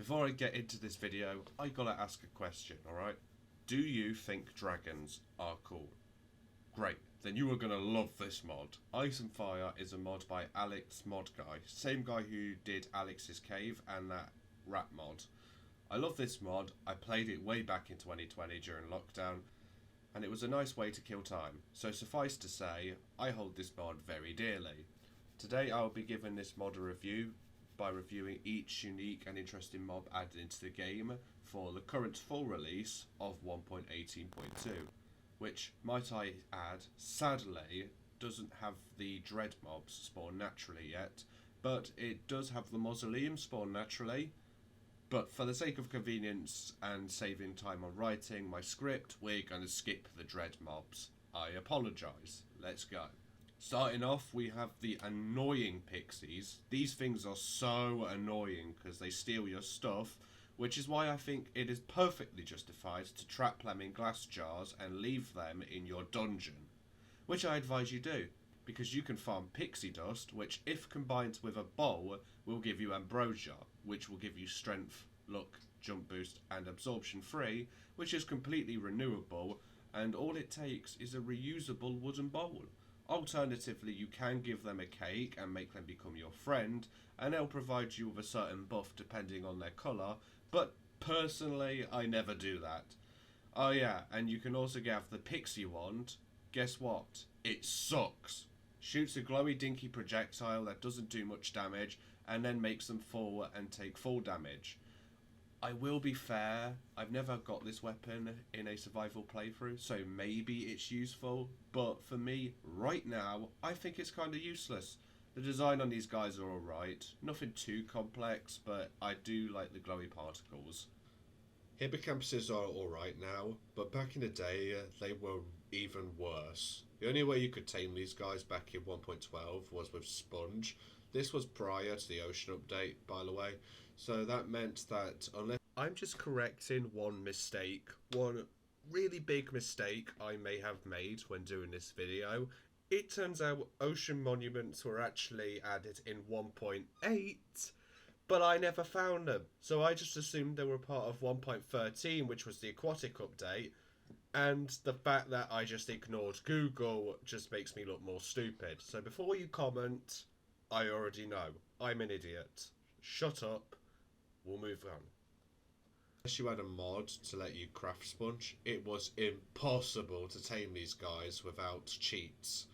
Before I get into this video, I gotta ask a question, alright? Do you think dragons are cool? Great, then you are gonna love this mod. Ice and Fire is a mod by Alex Mod Guy, same guy who did Alex's Cave and that rat mod. I love this mod. I played it way back in 2020 during lockdown, and it was a nice way to kill time. So suffice to say, I hold this mod very dearly. Today I'll be giving this mod a review by reviewing each unique and interesting mob added into the game for the current full release of 1.18.2, which, might I add, sadly doesn't have the dread mobs spawn naturally yet, but it does have the mausoleum spawn naturally. But for the sake of convenience and saving time on writing my script, we're going to skip the dread mobs. I apologise. Let's go. Starting off, we have the annoying pixies. These things are so annoying because they steal your stuff, which is why I think it is perfectly justified to trap them in glass jars and leave them in your dungeon. Which I advise you do, because you can farm pixie dust, which if combined with a bowl will give you ambrosia, which will give you strength, luck, jump boost and absorption free, which is completely renewable, and all it takes is a reusable wooden bowl. Alternatively, you can give them a cake and make them become your friend, and they'll provide you with a certain buff depending on their colour, but personally I never do that. Oh yeah, and you can also get the pixie wand. Guess what? It sucks. Shoots a glowy dinky projectile that doesn't do much damage and then makes them fall and take full damage. I will be fair, I've never got this weapon in a survival playthrough, so maybe it's useful, but for me, right now, I think it's kind of useless. The design on these guys are alright, nothing too complex, but I do like the glowy particles. Hippocampuses are alright now, but back in the day, they were even worse. The only way you could tame these guys back in 1.12 was with Sponge. This was prior to the Ocean update, by the way, so that meant that unless... I'm just correcting one mistake, one really big mistake I may have made when doing this video. It turns out ocean monuments were actually added in 1.8, but I never found them. So I just assumed they were part of 1.13, which was the aquatic update, and the fact that I just ignored Google just makes me look more stupid. So before you comment, I already know. I'm an idiot. Shut up. We'll move on. Unless you had a mod to let you craft Sponge, it was impossible to tame these guys without cheats.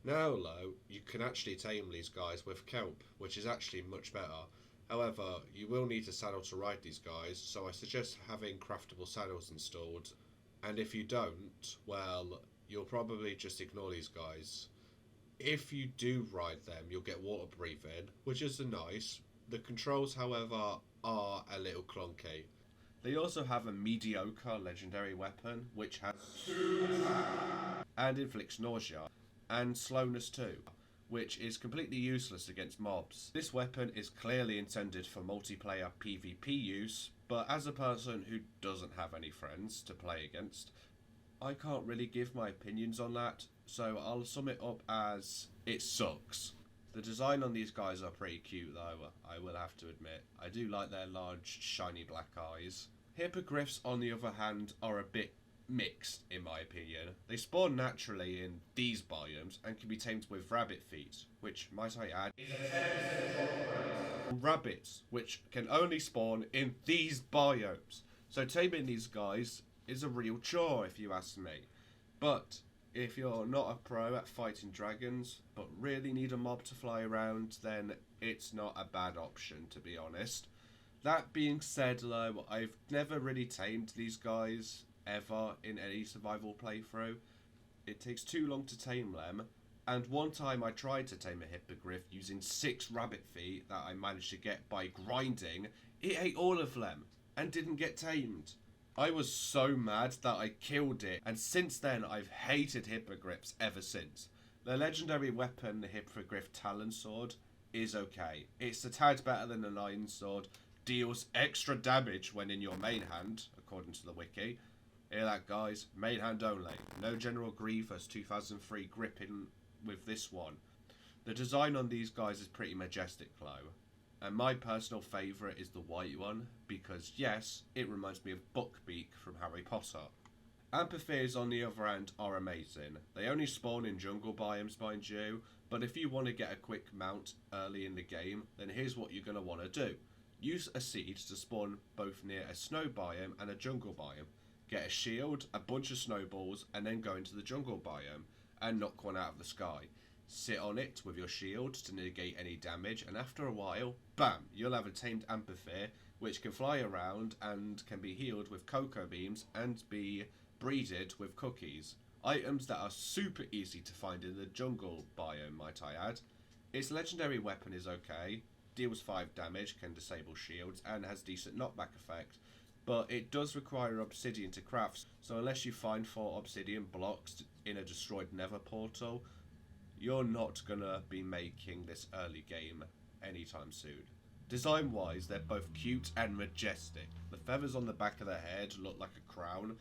Now, though, you can actually tame these guys with kelp, which is actually much better. However, you will need a saddle to ride these guys, so I suggest having craftable saddles installed. And if you don't, well, you'll probably just ignore these guys. If you do ride them, you'll get water breathing, which is nice. The controls, however, are a little clunky. They also have a mediocre legendary weapon, which has 2 attack and inflicts nausea, and slowness too, which is completely useless against mobs. This weapon is clearly intended for multiplayer PvP use, but as a person who doesn't have any friends to play against, I can't really give my opinions on that, so I'll sum it up as it sucks. The design on these guys are pretty cute though, I will have to admit. I do like their large shiny black eyes. Hippogriffs on the other hand are a bit mixed in my opinion. They spawn naturally in these biomes and can be tamed with rabbit feet, which might I add is a 10% drop rate. Rabbits, which can only spawn in these biomes. So taming these guys is a real chore if you ask me. But if you're not a pro at fighting dragons, but really need a mob to fly around, then it's not a bad option, to be honest. That being said though, I've never really tamed these guys ever in any survival playthrough. It takes too long to tame them, and one time I tried to tame a hippogriff using 6 rabbit feet that I managed to get by grinding. It ate all of them and didn't get tamed. I was so mad that I killed it, and since then I've hated hippogriffs ever since. The legendary weapon, the Hippogriff Talon Sword, is okay. It's a tad better than the Iron Sword, deals extra damage when in your main hand, according to the wiki. Hear that guys? Main hand only. No General Grievous 2003 gripping with this one. The design on these guys is pretty majestic though. And my personal favourite is the white one, because yes, it reminds me of Buckbeak from Harry Potter. Amphitheres, on the other hand, are amazing. They only spawn in jungle biomes, mind you, but if you want to get a quick mount early in the game, then here's what you're going to want to do. Use a seed to spawn both near a snow biome and a jungle biome. Get a shield, a bunch of snowballs, and then go into the jungle biome and knock one out of the sky. Sit on it with your shield to negate any damage, and after a while, bam, you'll have a tamed Amphitheres, which can fly around and can be healed with cocoa beams and be breeded with cookies. Items that are super easy to find in the jungle biome, might I add. Its legendary weapon is okay, deals 5 damage, can disable shields, and has decent knockback effect, but it does require obsidian to craft, so unless you find 4 obsidian blocks in a destroyed nether portal, you're not gonna be making this early game anytime soon. Design wise, they're both cute and majestic. The feathers on the back of their head look like a crown.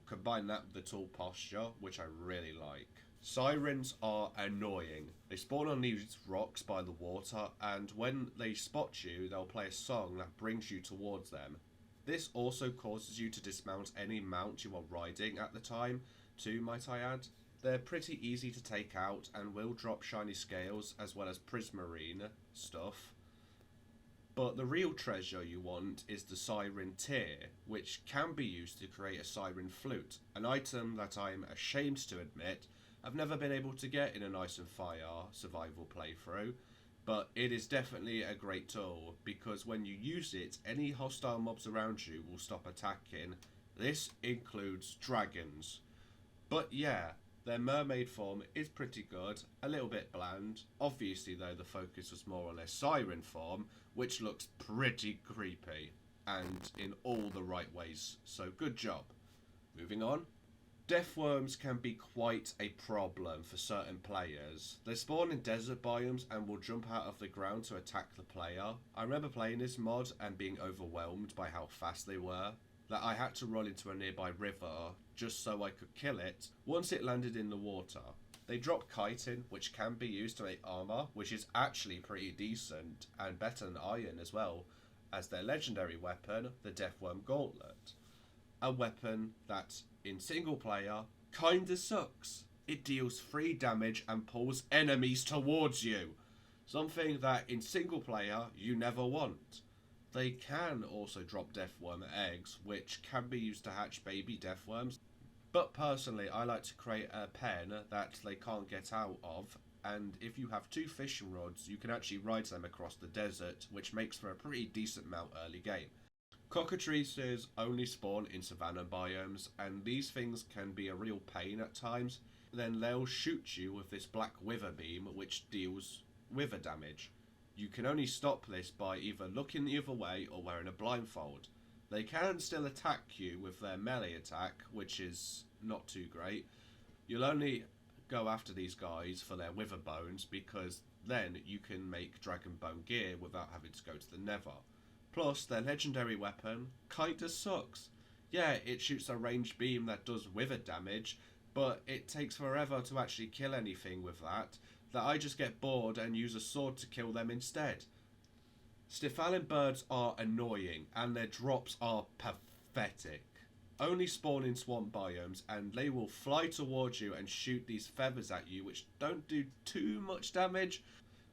Combine that with the tall posture, which I really like. Sirens are annoying. They spawn on these rocks by the water, and when they spot you, they'll play a song that brings you towards them. This also causes you to dismount any mount you are riding at the time, too, might I add. They're pretty easy to take out and will drop shiny scales as well as prismarine stuff. But the real treasure you want is the Siren Tear, which can be used to create a Siren Flute, an item that I'm ashamed to admit I've never been able to get in an Ice and Fire survival playthrough, but it is definitely a great tool, because when you use it, any hostile mobs around you will stop attacking. This includes dragons. But yeah, their mermaid form is pretty good, a little bit bland. Obviously though, the focus was more on their siren form, which looks pretty creepy, and in all the right ways, so good job. Moving on. Deathworms can be quite a problem for certain players. They spawn in desert biomes and will jump out of the ground to attack the player. I remember playing this mod and being overwhelmed by how fast they were, that I had to run into a nearby river just so I could kill it once it landed in the water. They drop chitin, which can be used to make armor, which is actually pretty decent and better than iron as well, as their legendary weapon, the Deathworm Gauntlet. A weapon that, in single player, kinda sucks. It deals 3 damage and pulls enemies towards you, something that in single player you never want. They can also drop deathworm eggs, which can be used to hatch baby deathworms, but personally I like to create a pen that they can't get out of, and if you have 2 fishing rods you can actually ride them across the desert, which makes for a pretty decent mount early game. Cockatrices only spawn in savanna biomes, and these things can be a real pain at times. Then they'll shoot you with this black wither beam, which deals wither damage. You can only stop this by either looking the other way or wearing a blindfold. They can still attack you with their melee attack, which is not too great. You'll only go after these guys for their wither bones, because then you can make dragon bone gear without having to go to the nether. Plus, their legendary weapon kinda sucks. Yeah, it shoots a ranged beam that does wither damage, but it takes forever to actually kill anything with that I just get bored and use a sword to kill them instead. Stifalin birds are annoying, and their drops are pathetic. Only spawn in swamp biomes, and they will fly towards you and shoot these feathers at you, which don't do too much damage,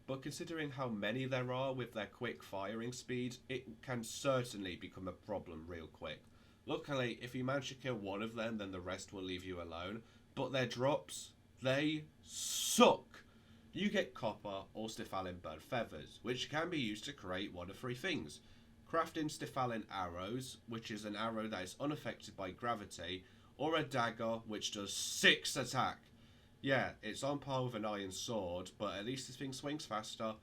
but considering how many there are with their quick firing speed, it can certainly become a problem real quick. Luckily, if you manage to kill one of them, then the rest will leave you alone, but their drops, they suck. You get copper or Stifalin bird feathers, which can be used to create one of 3 things. Crafting Stifalin arrows, which is an arrow that is unaffected by gravity, or a dagger, which does 6 attack. Yeah, it's on par with an iron sword, but at least this thing swings faster.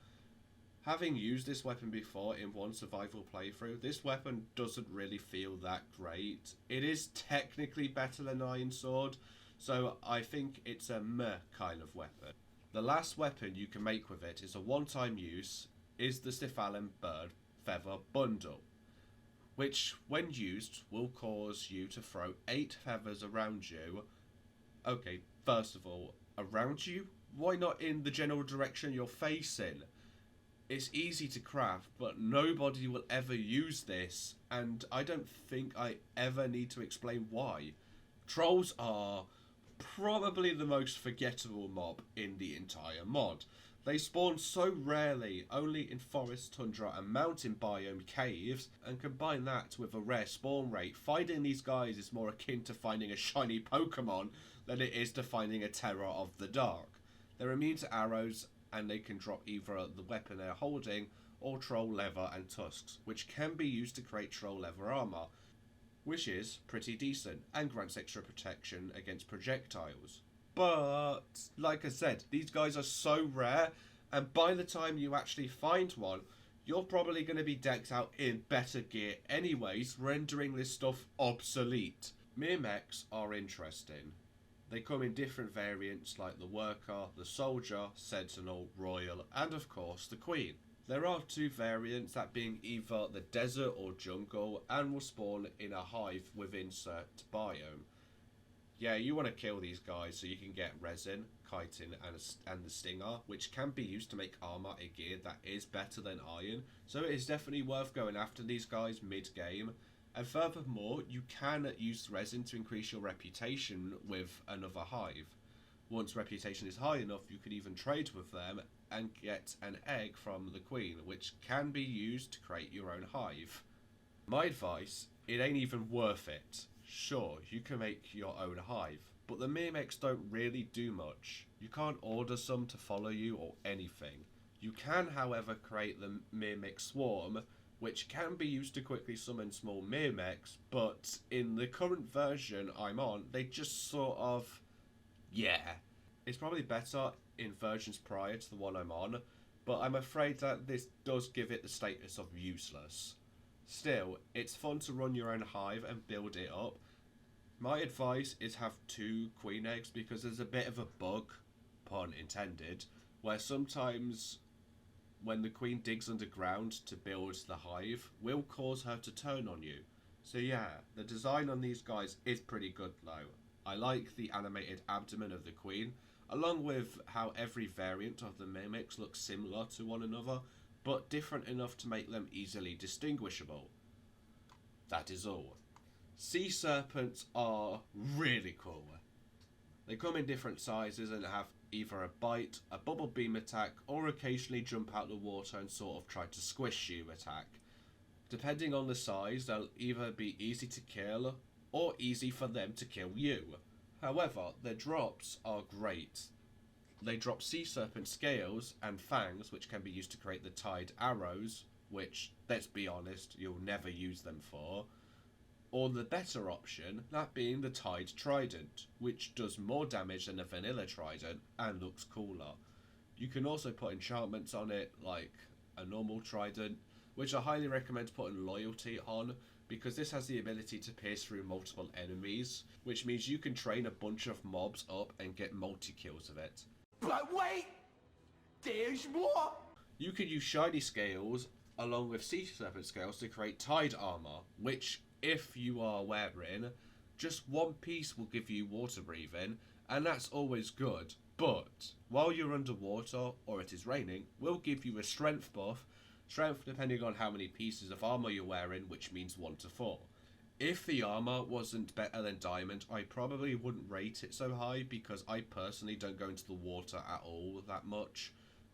Having used this weapon before in one survival playthrough, this weapon doesn't really feel that great. It is technically better than iron sword, so I think it's a meh kind of weapon. The last weapon you can make with it is a one-time use, is the Stifalin bird feather bundle, which when used will cause you to throw 8 feathers around you. Okay, first of all, around you? Why not in the general direction you're facing? It's easy to craft, but nobody will ever use this, and I don't think I ever need to explain why. Trolls are probably the most forgettable mob in the entire mod. They spawn so rarely, only in forest, tundra and mountain biome caves, and combine that with a rare spawn rate, finding these guys is more akin to finding a shiny Pokemon than it is to finding a Terror of the Dark. They're immune to arrows, and they can drop either the weapon they're holding or troll leather and tusks, which can be used to create troll leather armor, which is pretty decent and grants extra protection against projectiles. But, like I said, these guys are so rare, and by the time you actually find one, you're probably going to be decked out in better gear anyways, rendering this stuff obsolete. Myrmecs are interesting. They come in different variants like the Worker, the Soldier, Sentinel, Royal, and of course the Queen. There are two variants, that being either the Desert or Jungle, and will spawn in a hive within certain biome. Yeah, you want to kill these guys so you can get resin, chitin, and the stinger, which can be used to make armor and gear that is better than iron, so it is definitely worth going after these guys mid-game. And furthermore, you can use resin to increase your reputation with another hive. Once reputation is high enough, you can even trade with them and get an egg from the queen, which can be used to create your own hive. My advice, it ain't even worth it. Sure, you can make your own hive, but the Myrmecs don't really do much. You can't order some to follow you or anything. You can, however, create the Myrmec Swarm, which can be used to quickly summon small Myrmecs, but in the current version I'm on, they just sort of... yeah. It's probably better in versions prior to the one I'm on, but I'm afraid that this does give it the status of useless. Still, it's fun to run your own hive and build it up. My advice is have 2 queen eggs, because there's a bit of a bug, pun intended, where sometimes when the queen digs underground to build the hive, will cause her to turn on you. So yeah, the design on these guys is pretty good though. I like the animated abdomen of the queen, along with how every variant of the Myrmecs looks similar to one another, but different enough to make them easily distinguishable. That is all. Sea serpents are really cool. They come in different sizes and have either a bite, a bubble beam attack, or occasionally jump out the water and sort of try to squish you attack. Depending on the size, they'll either be easy to kill or easy for them to kill you. However, their drops are great. They drop sea serpent scales and fangs, which can be used to create the tied arrows, which, let's be honest, you'll never use them for. Or the better option, that being the tied trident, which does more damage than a vanilla trident and looks cooler. You can also put enchantments on it, like a normal trident, which I highly recommend putting loyalty on, because this has the ability to pierce through multiple enemies, which means you can train a bunch of mobs up and get multi-kills of it. But wait! There's more! You can use shiny scales along with sea serpent scales to create tied armor, which, if you are wearing, just one piece will give you water breathing, and that's always good. But while you're underwater or it is raining, will give you a strength buff. Strength depending on how many pieces of armor you're wearing, which means 1 to 4. If the armor wasn't better than diamond, I probably wouldn't rate it so high, because I personally don't go into the water at all that much.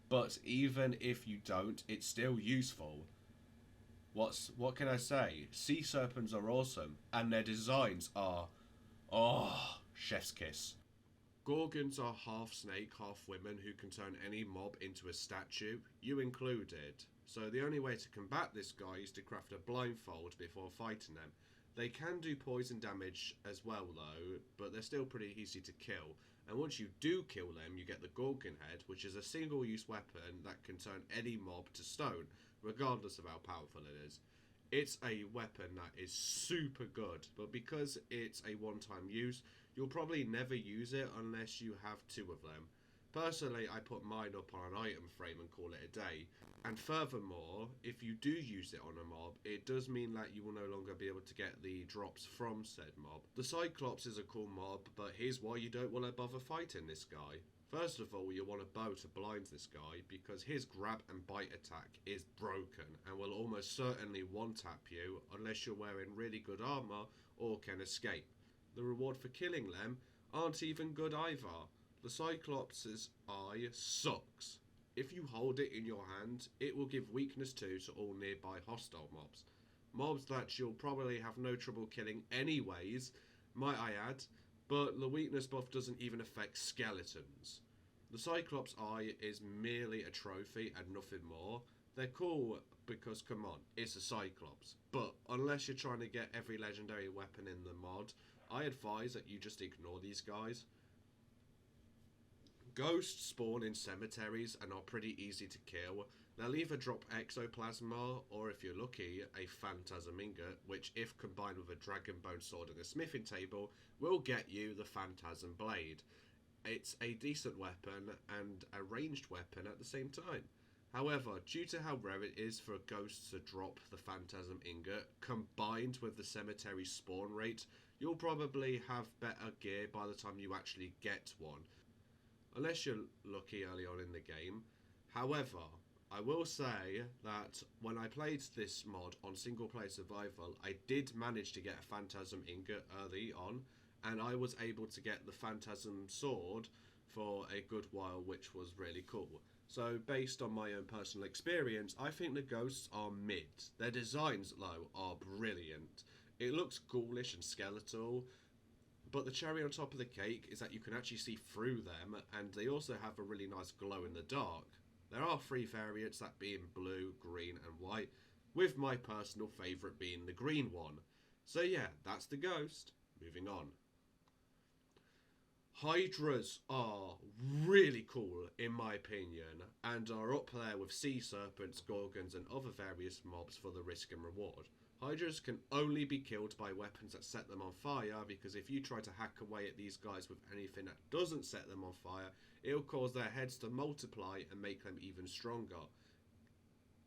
But even if you don't, it's still useful. What can I say? Sea serpents are awesome, and their designs are... oh, chef's kiss. Gorgons are half snake, half women who can turn any mob into a statue, you included. So the only way to combat this guy is to craft a blindfold before fighting them. They can do poison damage as well though, but they're still pretty easy to kill. And once you do kill them, you get the Gorgon Head, which is a single-use weapon that can turn any mob to stone, regardless of how powerful it is. It's a weapon that is super good, but because it's a one-time use, you'll probably never use it unless you have 2 of them. Personally, I put mine up on an item frame and call it a day. And furthermore, if you do use it on a mob, it does mean that you will no longer be able to get the drops from said mob. The Cyclops is a cool mob, but here's why you don't want to bother fighting this guy. First of all, you want a bow to blind this guy because his grab and bite attack is broken and will almost certainly one-tap you unless you're wearing really good armor or can escape. The reward for killing them aren't even good either. The Cyclops' eye sucks. If you hold it in your hand, it will give weakness 2 to all nearby hostile mobs. Mobs that you'll probably have no trouble killing anyways, might I add, but the weakness buff doesn't even affect skeletons. The Cyclops eye is merely a trophy and nothing more. They're cool because, come on, it's a Cyclops. But unless you're trying to get every legendary weapon in the mod, I advise that you just ignore these guys. Ghosts spawn in cemeteries and are pretty easy to kill. They'll either drop Exoplasma or, if you're lucky, a Phantasm Ingot, which, if combined with a Dragon Bone Sword and a smithing table, will get you the Phantasm Blade. It's a decent weapon and a ranged weapon at the same time. However, due to how rare it is for a ghost to drop the Phantasm Ingot, combined with the cemetery spawn rate, you'll probably have better gear by the time you actually get one, unless you're lucky early on in the game. However, I will say that when I played this mod on single player survival, I did manage to get a Phantasm Ingot early on, and I was able to get the Phantasm Sword for a good while, which was really cool. So based on my own personal experience, I think the ghosts are mid. Their designs, though, are brilliant. It looks ghoulish and skeletal, but the cherry on top of the cake is that you can actually see through them, and they also have a really nice glow in the dark. There are 3 variants, that being blue, green and white, with my personal favourite being the green one. So yeah, that's the ghost. Moving on. Hydras are really cool in my opinion, and are up there with sea serpents, gorgons and other various mobs for the risk and reward. Hydras can only be killed by weapons that set them on fire, because if you try to hack away at these guys with anything that doesn't set them on fire, it'll cause their heads to multiply and make them even stronger.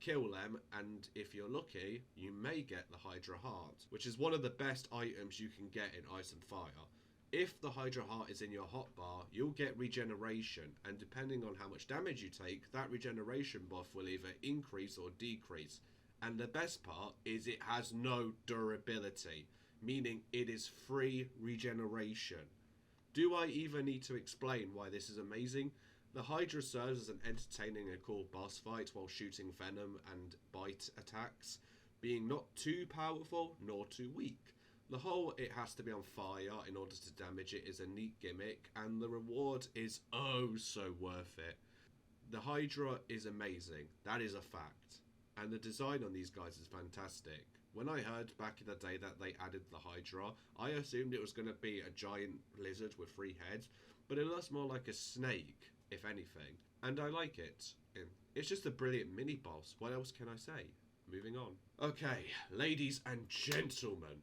Kill them, and if you're lucky, you may get the Hydra Heart, which is one of the best items you can get in Ice and Fire. If the Hydra Heart is in your hotbar, you'll get regeneration, and depending on how much damage you take, that regeneration buff will either increase or decrease. And the best part is it has no durability, meaning it is free regeneration. Do I even need to explain why this is amazing? The Hydra serves as an entertaining and cool boss fight while shooting venom and bite attacks, being not too powerful nor too weak. The whole it has to be on fire in order to damage it is a neat gimmick, and the reward is oh so worth it. The Hydra is amazing, that is a fact. And the design on these guys is fantastic. When I heard back in the day that they added the Hydra, I assumed it was going to be a giant lizard with 3 heads, but it looks more like a snake, if anything. And I like it. It's just a brilliant mini-boss, what else can I say? Moving on. Okay, ladies and gentlemen,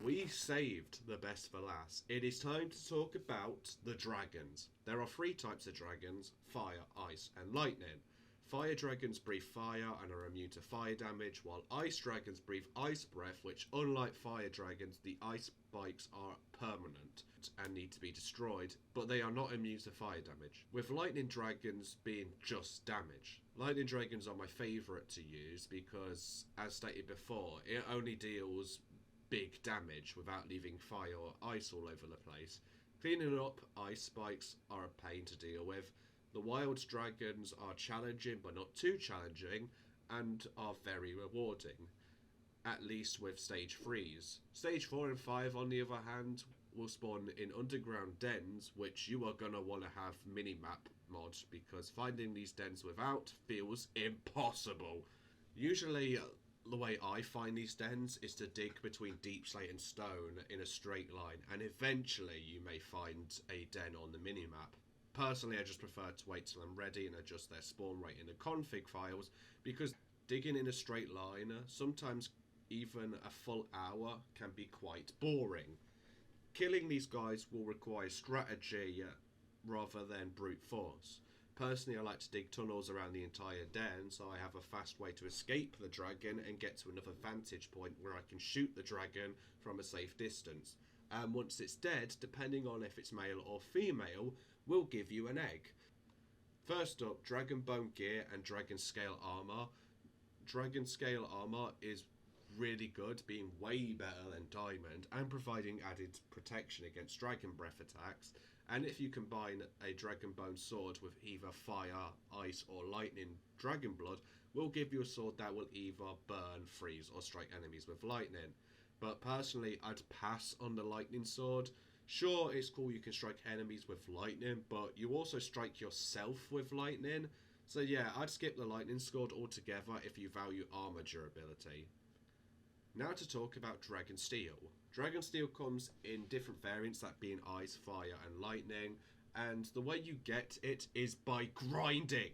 we saved the best for last. It is time to talk about the dragons. There are 3 types of dragons: fire, ice and lightning. Fire dragons breathe fire and are immune to fire damage, while ice dragons breathe ice breath, which, unlike fire dragons, the ice spikes are permanent and need to be destroyed, but they are not immune to fire damage, with lightning dragons being just damage. Lightning dragons are my favourite to use because, as stated before, it only deals big damage without leaving fire or ice all over the place. Cleaning up ice spikes are a pain to deal with. The wild dragons are challenging but not too challenging, and are very rewarding, at least with stage 3s. Stage 4 and 5 on the other hand will spawn in underground dens, which you are going to want to have minimap mods, because finding these dens without feels impossible. Usually the way I find these dens is to dig between deep slate and stone in a straight line, and eventually you may find a den on the minimap. Personally, I just prefer to wait till I'm ready and adjust their spawn rate in the config files, because digging in a straight line, sometimes even a full hour, can be quite boring. Killing these guys will require strategy rather than brute force. Personally, I like to dig tunnels around the entire den, so I have a fast way to escape the dragon and get to another vantage point where I can shoot the dragon from a safe distance. And once it's dead, depending on if it's male or female, will give you an egg. First up, Dragon Bone Gear and Dragon Scale Armor. Dragon Scale Armor is really good, being way better than Diamond and providing added protection against Dragon Breath attacks. And if you combine a Dragon Bone sword with either fire, ice or lightning Dragon Blood, will give you a sword that will either burn, freeze or strike enemies with lightning. But personally, I'd pass on the lightning sword. Sure, it's cool you can strike enemies with lightning, but you also strike yourself with lightning. So yeah, I'd skip the lightning sword altogether if you value armor durability. Now to talk about Dragon Steel. Dragon Steel comes in different variants, that being ice, fire and lightning, and the way you get it is by grinding.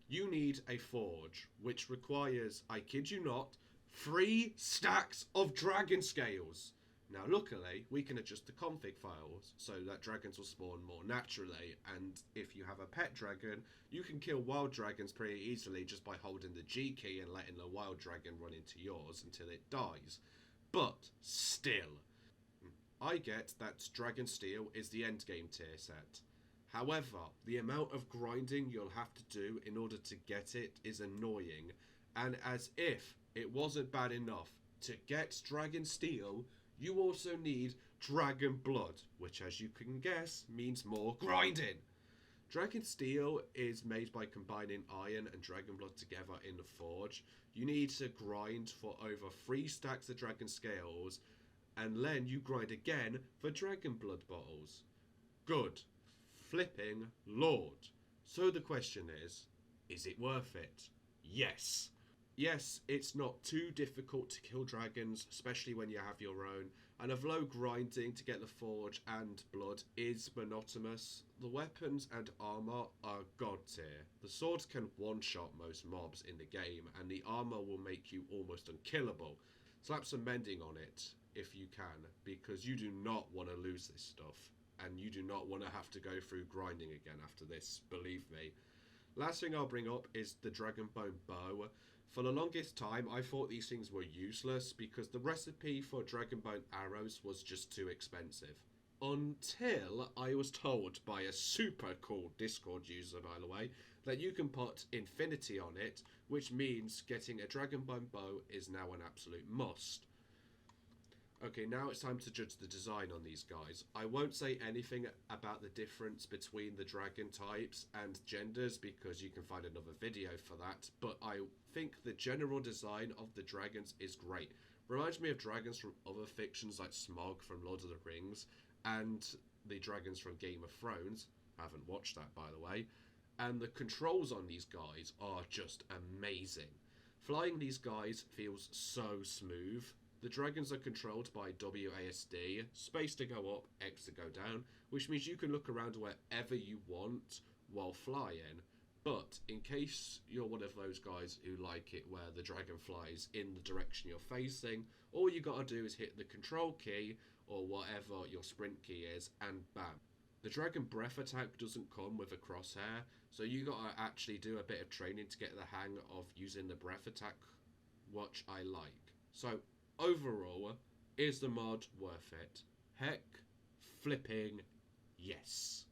You need a forge, which requires, I kid you not, 3 stacks of dragon scales. Now luckily, we can adjust the config files so that dragons will spawn more naturally, and if you have a pet dragon, you can kill wild dragons pretty easily just by holding the G key and letting the wild dragon run into yours until it dies. But still, I get that Dragon Steel is the endgame tier set. However, the amount of grinding you'll have to do in order to get it is annoying, and as if it wasn't bad enough, to get Dragon Steel, you also need Dragon Blood, which as you can guess, means more grinding. Dragon Steel is made by combining iron and Dragon Blood together in the forge. You need to grind for over 3 stacks of Dragon Scales, and then you grind again for Dragon Blood bottles. Good flipping lord. So the question is it worth it? Yes. Yes, it's not too difficult to kill dragons, especially when you have your own, and although grinding to get the forge and blood is monotonous, the weapons and armour are god tier. The swords can one-shot most mobs in the game, and the armour will make you almost unkillable. Slap some mending on it, if you can, because you do not want to lose this stuff, and you do not want to have to go through grinding again after this, believe me. Last thing I'll bring up is the Dragon Bone Bow. For the longest time, I thought these things were useless because the recipe for Dragon Bone arrows was just too expensive. Until I was told by a super cool Discord user, by the way, that you can put infinity on it, which means getting a Dragon Bone bow is now an absolute must. Okay, now it's time to judge the design on these guys. I won't say anything about the difference between the dragon types and genders because you can find another video for that, but I think the general design of the dragons is great. Reminds me of dragons from other fictions like Smaug from Lord of the Rings and the dragons from Game of Thrones. I haven't watched that, by the way. And the controls on these guys are just amazing. Flying these guys feels so smooth. The dragons are controlled by WASD, space to go up, X to go down, which means you can look around wherever you want while flying. But in case you're one of those guys who like it where the dragon flies in the direction you're facing, all you gotta do is hit the control key or whatever your sprint key is and bam. The Dragon Breath attack doesn't come with a crosshair, so you gotta actually do a bit of training to get the hang of using the breath attack, which I like. So overall, is the mod worth it? Heck flipping yes.